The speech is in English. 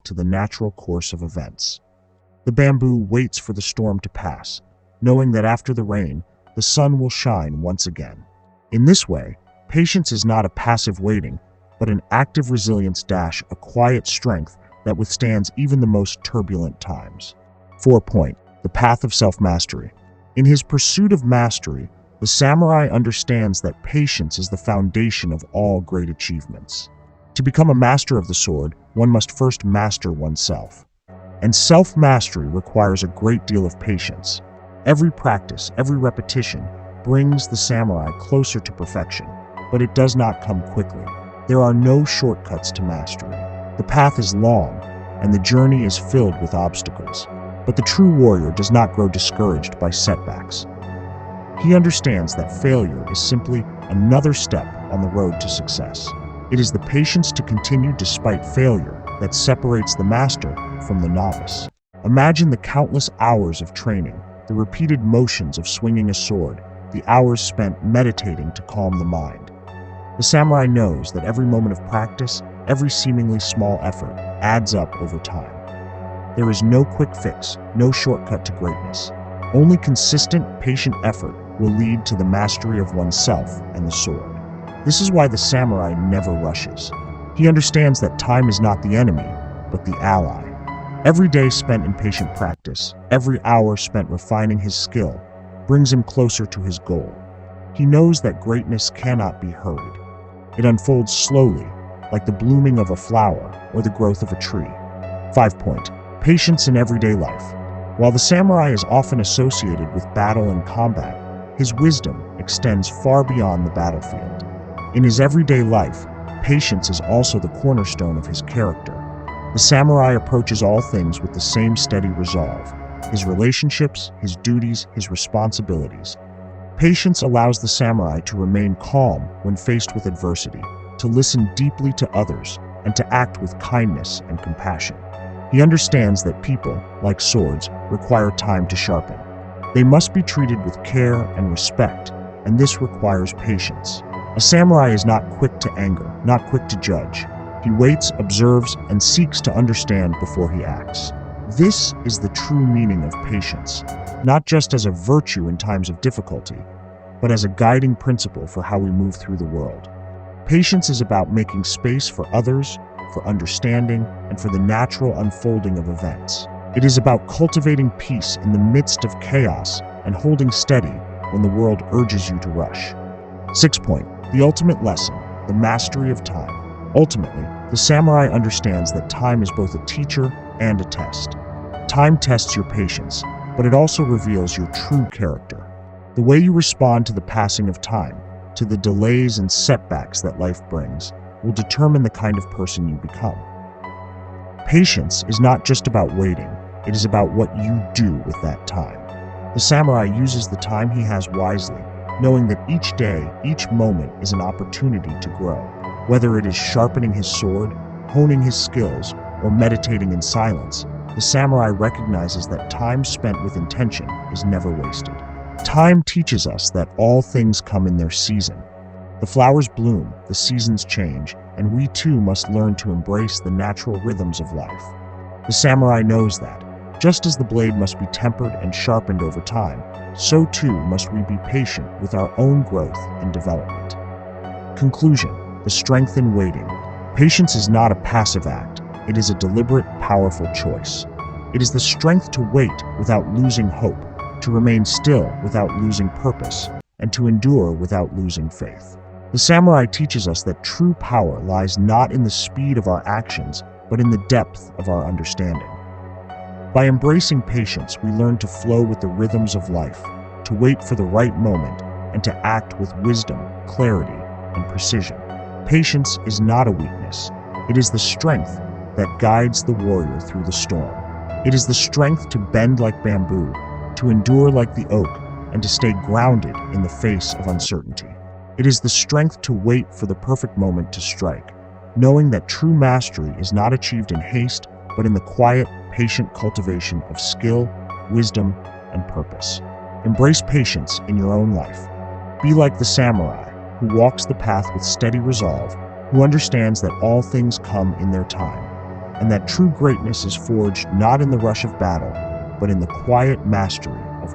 to the natural course of events. The bamboo waits for the storm to pass, knowing that after the rain, the sun will shine once again. In this way, patience is not a passive waiting, but an active resilience dash, a quiet strength that withstands even the most turbulent times. 4. The path of self-mastery. In his pursuit of mastery, the samurai understands that patience is the foundation of all great achievements. To become a master of the sword, one must first master oneself. And self-mastery requires a great deal of patience. Every practice, every repetition, brings the samurai closer to perfection, but it does not come quickly. There are no shortcuts to mastery. The path is long, and the journey is filled with obstacles. But the true warrior does not grow discouraged by setbacks. He understands that failure is simply another step on the road to success. It is the patience to continue despite failure that separates the master from the novice. Imagine the countless hours of training, the repeated motions of swinging a sword, the hours spent meditating to calm the mind. The samurai knows that every moment of practice, every seemingly small effort, adds up over time. There is no quick fix, no shortcut to greatness. Only consistent, patient effort will lead to the mastery of oneself and the sword. This is why the samurai never rushes. He understands that time is not the enemy, but the ally. Every day spent in patient practice, every hour spent refining his skill, brings him closer to his goal. He knows that greatness cannot be hurried. It unfolds slowly, like the blooming of a flower or the growth of a tree. 5. Patience in everyday life. While the samurai is often associated with battle and combat, his wisdom extends far beyond the battlefield. In his everyday life, patience is also the cornerstone of his character. The samurai approaches all things with the same steady resolve: his relationships, his duties, his responsibilities. Patience allows the samurai to remain calm when faced with adversity, to listen deeply to others, and to act with kindness and compassion. He understands that people, like swords, require time to sharpen. They must be treated with care and respect, and this requires patience. A samurai is not quick to anger, not quick to judge. He waits, observes, and seeks to understand before he acts. This is the true meaning of patience, not just as a virtue in times of difficulty, but as a guiding principle for how we move through the world. Patience is about making space for others, for understanding, and for the natural unfolding of events. It is about cultivating peace in the midst of chaos and holding steady when the world urges you to rush. 6. The ultimate lesson, the mastery of time. Ultimately, the samurai understands that time is both a teacher and a test. Time tests your patience, but it also reveals your true character. The way you respond to the passing of time, to the delays and setbacks that life brings, will determine the kind of person you become. Patience is not just about waiting, it is about what you do with that time. The samurai uses the time he has wisely, knowing that each day, each moment is an opportunity to grow. Whether it is sharpening his sword, honing his skills, or meditating in silence, the samurai recognizes that time spent with intention is never wasted. Time teaches us that all things come in their season. The flowers bloom, the seasons change, and we too must learn to embrace the natural rhythms of life. The samurai knows that, just as the blade must be tempered and sharpened over time, so too must we be patient with our own growth and development. Conclusion: the strength in waiting. Patience is not a passive act, it is a deliberate, powerful choice. It is the strength to wait without losing hope, to remain still without losing purpose, and to endure without losing faith. The samurai teaches us that true power lies not in the speed of our actions, but in the depth of our understanding. By embracing patience, we learn to flow with the rhythms of life, to wait for the right moment, and to act with wisdom, clarity, and precision. Patience is not a weakness. It is the strength that guides the warrior through the storm. It is the strength to bend like bamboo, to endure like the oak, and to stay grounded in the face of uncertainty. It is the strength to wait for the perfect moment to strike, knowing that true mastery is not achieved in haste, but in the quiet, patient cultivation of skill, wisdom, and purpose. Embrace patience in your own life. Be like the samurai, who walks the path with steady resolve, who understands that all things come in their time. and that true greatness is forged not in the rush of battle, but in the quiet mastery of